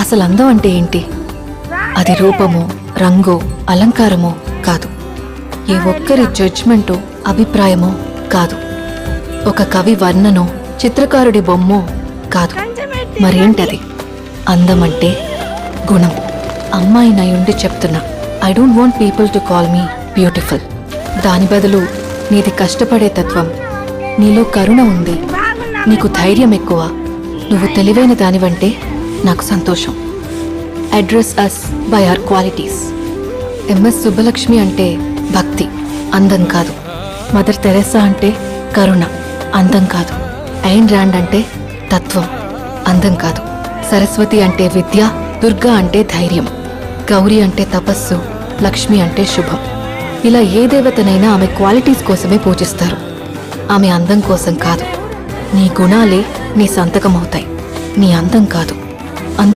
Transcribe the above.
అసలు అందం అంటే ఏంటి? అది రూపమో, రంగో, అలంకారమో కాదు. ఏ ఒక్కరి జడ్జ్మెంటో, అభిప్రాయమో కాదు. ఒక కవి వర్ణనో, చిత్రకారుడి బొమ్మో కాదు. మరేంటది? అందమంటే గుణం. అమ్మాయినయుండి చెప్తున్నా, I don't want people to call me beautiful. దాని బదులు నీది కష్టపడే తత్వం, నీలో కరుణ ఉంది, నీకు ధైర్యం ఎక్కువ, నువ్వు తెలివైన దానివంటే నాకు సంతోషం. Address us by our qualities. MS Subbulakshmi అంటే భక్తి, అందం కాదు. మదర్ తెరెసా అంటే కరుణ, అందం కాదు. ఐన్ ర్యాండ్ అంటే తత్వం, అందం కాదు. సరస్వతి అంటే విద్య, దుర్గా అంటే ధైర్యం, గౌరీ అంటే తపస్సు, లక్ష్మి అంటే శుభం. ఇలా ఏ దేవతనైనా ఆమె క్వాలిటీస్ కోసమే పూజిస్తారు, ఆమె అందం కోసం కాదు. నీ గుణాలే నీ సంతకమవుతాయి, నీ అందం కాదు.